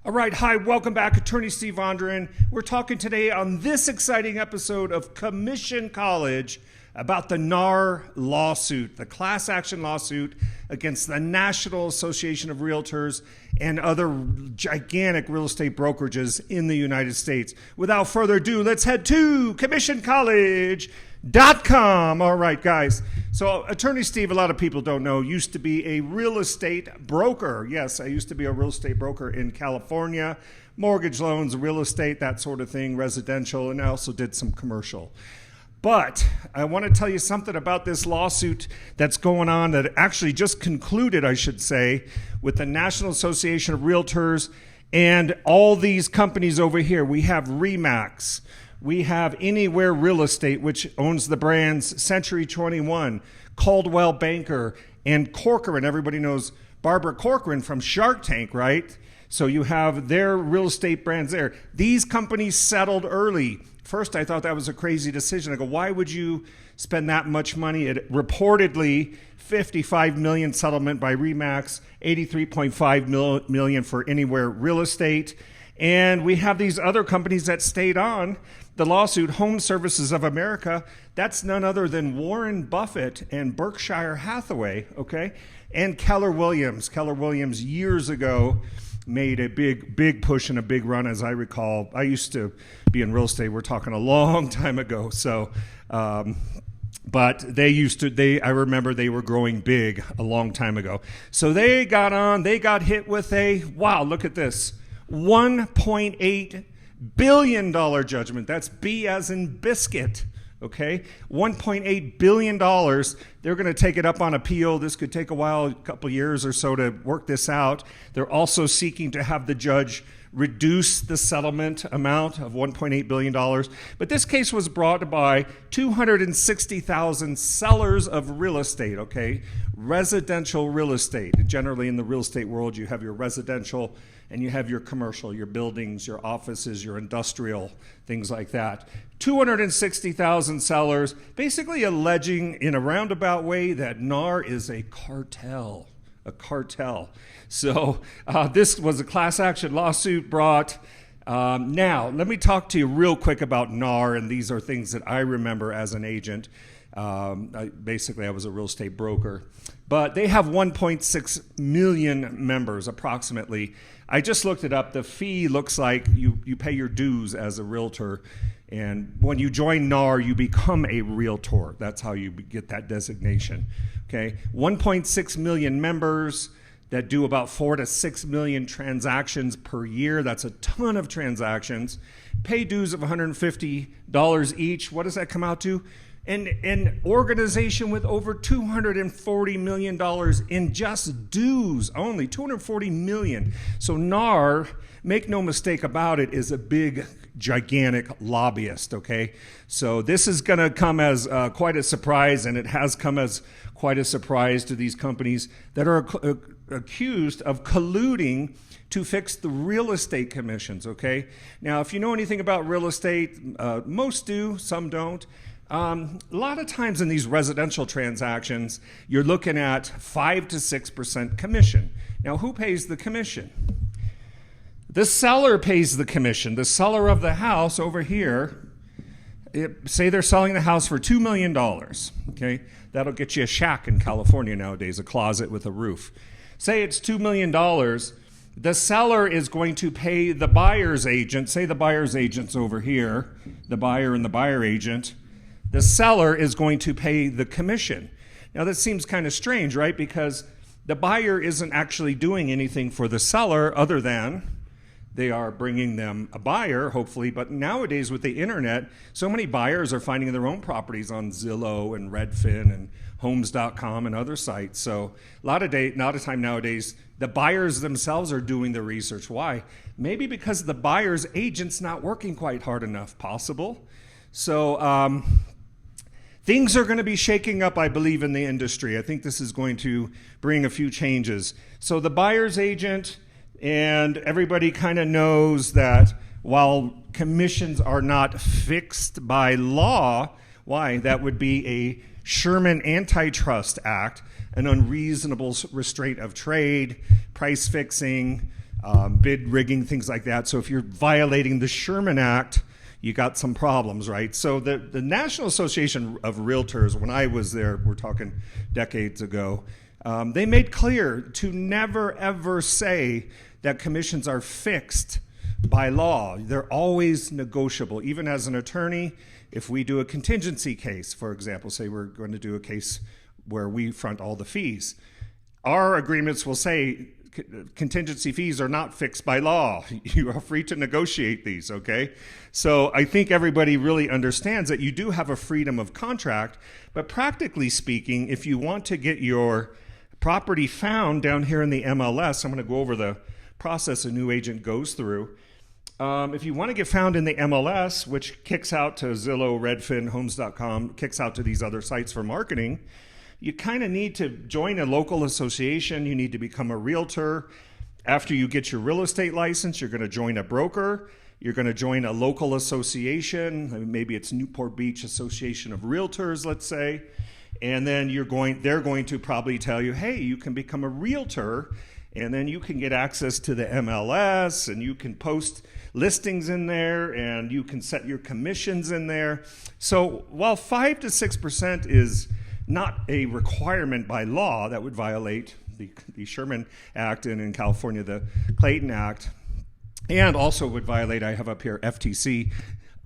All right, hi, welcome back. Attorney Steve Vondran. We're talking today on this exciting episode of Commission College about the NAR lawsuit, the class action lawsuit against the National Association of Realtors and other gigantic real estate brokerages in the United States. Without further ado, let's head to commissioncollege.com. All right, guys. So Attorney Steve, a lot of people don't know, used to be a real estate broker. Yes, I used to be a real estate broker in California, mortgage loans, real estate, that sort of thing, residential, and I also did some commercial. But I want to tell you something about this lawsuit that's going on that actually just concluded, I should say, with the National Association of Realtors and all these companies over here. We have RE/MAX. We have Anywhere Real Estate, which owns the brands Century 21, Coldwell Banker, and Corcoran. Everybody knows Barbara Corcoran from Shark Tank, right? So you have their real estate brands there. These companies settled early. First, I thought that was a crazy decision. I go, why would you spend that much money? It reportedly $55 million settlement by RE/MAX, $83.5 million for Anywhere Real Estate. And we have these other companies that stayed on the lawsuit. Home Services of America, that's none other than Warren Buffett and Berkshire Hathaway, okay? And Keller Williams. Keller Williams years ago made a big push and a big run, as I recall. I used to be in real estate. We're talking a long time ago. So, but I remember they were growing big a long time ago. So they got hit with wow, look at this. $1.8 billion judgment. That's B as in biscuit, okay? $1.8 billion. They're going to take it up on appeal. This could take a while, a couple years or so to work this out. They're also seeking to have the judge reduce the settlement amount of $1.8 billion. But this case was brought by 260,000 sellers of real estate, okay? Residential real estate. Generally in the real estate world, you have your residential and you have your commercial, your buildings, your offices, your industrial, things like that. 260,000 sellers, basically alleging in a roundabout way that NAR is a cartel. So this was a class action lawsuit brought. Now, let me talk to you real quick about NAR, and these are things that I remember as an agent. I was a real estate broker. But they have 1.6 million members, approximately. I just looked it up. The fee looks like you pay your dues as a realtor. And when you join NAR, you become a realtor. That's how you get that designation. Okay, 1.6 million members that do about 4 to 6 million transactions per year. That's a ton of transactions. Pay dues of $150 each. What does that come out to? An organization with over $240 million in just dues only, $240 million. So NAR, make no mistake about it, is a big, gigantic lobbyist, okay? So this is going to come as quite a surprise, and it has come as quite a surprise to these companies that are accused of colluding to fix the real estate commissions, okay? Now, if you know anything about real estate, most do, some don't. A lot of times in these residential transactions, you're looking at 5 to 6% commission. Now, who pays the commission? The seller pays the commission. The seller of the house over here, say they're selling the house for $2 million, okay? That'll get you a shack in California nowadays, a closet with a roof. Say it's $2 million. The seller is going to pay the buyer's agent. Say the buyer's agent's over here, the buyer and the buyer agent. The seller is going to pay the commission. Now that seems kind of strange, right? Because the buyer isn't actually doing anything for the seller other than they are bringing them a buyer, hopefully. But nowadays with the internet, so many buyers are finding their own properties on Zillow and Redfin and Homes.com and other sites. So a lot of time nowadays, the buyers themselves are doing the research. Why? Maybe because the buyer's agent's not working quite hard enough. Possible. So things are going to be shaking up, I believe, in the industry. I think this is going to bring a few changes. So the buyer's agent and everybody kind of knows that while commissions are not fixed by law, why? That would be a Sherman Antitrust Act, an unreasonable restraint of trade, price fixing, bid rigging, things like that. So if you're violating the Sherman Act, you got some problems, right? So the National Association of Realtors, when I was there, we're talking decades ago, they made clear to never, ever say that commissions are fixed by law. They're always negotiable. Even as an attorney, if we do a contingency case, for example, say we're going to do a case where we front all the fees, our agreements will say contingency fees are not fixed by law. You are free to negotiate these, okay? So I think everybody really understands that you do have a freedom of contract, but practically speaking, if you want to get your property found down here in the MLS, I'm going to go over the process a new agent goes through. If you want to get found in the MLS, which kicks out to Zillow, Redfin, Homes.com, kicks out to these other sites for marketing, you kind of need to join a local association. You need to become a realtor. After you get your real estate license, you're going to join a broker. You're going to join a local association. Maybe it's Newport Beach Association of Realtors, let's say. And then they're going to probably tell you, hey, you can become a realtor, and then you can get access to the MLS, and you can post listings in there, and you can set your commissions in there. So while 5 to 6% is not a requirement by law that would violate the Sherman Act, and in California, the Clayton Act, and also would violate, I have up here, FTC,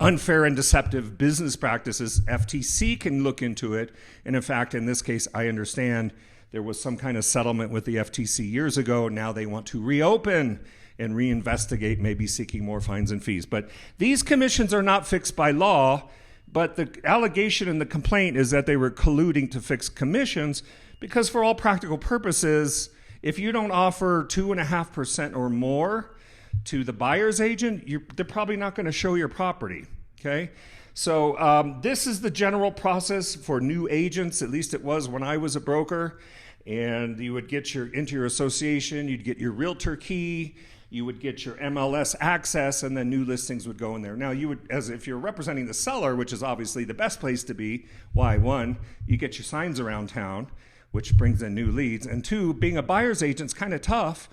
unfair and deceptive business practices. FTC can look into it. And in fact, in this case, I understand there was some kind of settlement with the FTC years ago. Now they want to reopen and reinvestigate, maybe seeking more fines and fees. But these commissions are not fixed by law, but the allegation in the complaint is that they were colluding to fix commissions, because for all practical purposes, if you don't offer 2.5% or more to the buyer's agent, they're probably not going to show your property, okay? So this is the general process for new agents, at least it was when I was a broker. And you would get into your association, you'd get your realtor key, you would get your MLS access, and then new listings would go in there. Now, you would, as if you're representing the seller, which is obviously the best place to be, why? One, you get your signs around town, which brings in new leads. And two, being a buyer's agent's kind of tough,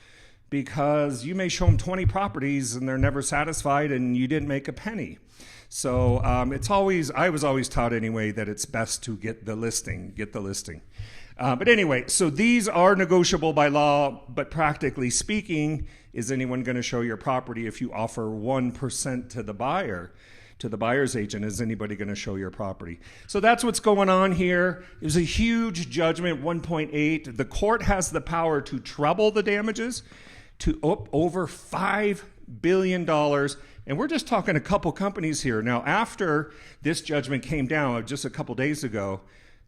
because you may show them 20 properties and they're never satisfied and you didn't make a penny. So I was always taught anyway that it's best to get the listing. But anyway, so these are negotiable by law, but practically speaking, is anyone going to show your property if you offer 1% to the buyer, to the buyer's agent? Is anybody going to show your property? So that's what's going on here. It was a huge judgment, 1.8. The court has the power to treble the damages to over $5 billion. And we're just talking a couple companies here. Now, after this judgment came down just a couple days ago,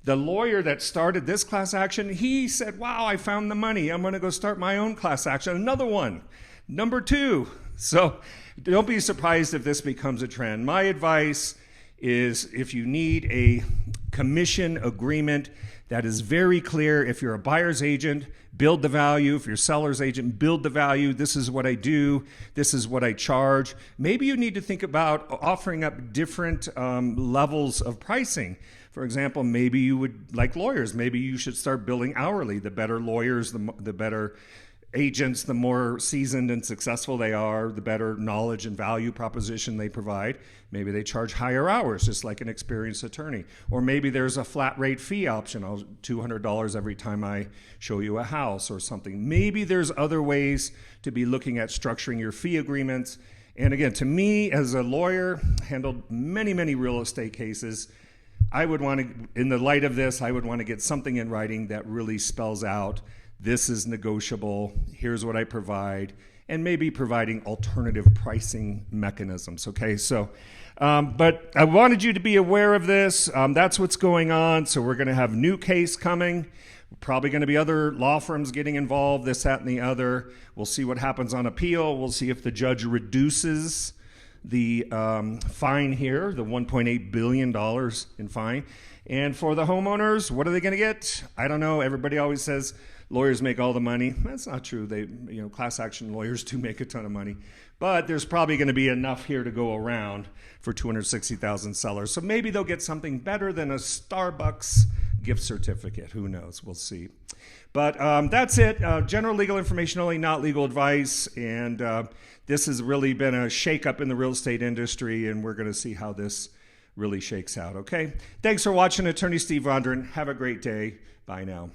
the lawyer that started this class action, he said, wow, I found the money. I'm going to go start my own class action. Another one, number 2. So don't be surprised if this becomes a trend. My advice is, if you need a commission agreement that is very clear, if you're a buyer's agent, build the value. If you're a seller's agent, build the value. This is what I do. This is what I charge. Maybe you need to think about offering up different levels of pricing. For example, maybe you would, like lawyers, maybe you should start billing hourly. The better lawyers, the better agents, the more seasoned and successful they are, the better knowledge and value proposition they provide. Maybe they charge higher hours, just like an experienced attorney. Or maybe there's a flat rate fee option, $200 every time I show you a house or something. Maybe there's other ways to be looking at structuring your fee agreements. And again, to me, as a lawyer, handled many, many real estate cases, I would want to, in the light of this, I would want to get something in writing that really spells out, this is negotiable, here's what I provide, and maybe providing alternative pricing mechanisms, okay? So, but I wanted you to be aware of this. That's what's going on. So we're going to have new case coming. Probably going to be other law firms getting involved, this, that, and the other. We'll see what happens on appeal. We'll see if the judge reduces the fine here, the $1.8 billion in fine. And for the homeowners, what are they going to get? I don't know. Everybody always says lawyers make all the money. That's not true. Class action lawyers do make a ton of money. But there's probably going to be enough here to go around for 260,000 sellers. So maybe they'll get something better than a Starbucks gift certificate. Who knows? We'll see. But that's it. General legal information only, not legal advice. And this has really been a shakeup in the real estate industry, and we're going to see how this really shakes out. Okay? Thanks for watching. Attorney Steve Vondran. Have a great day. Bye now.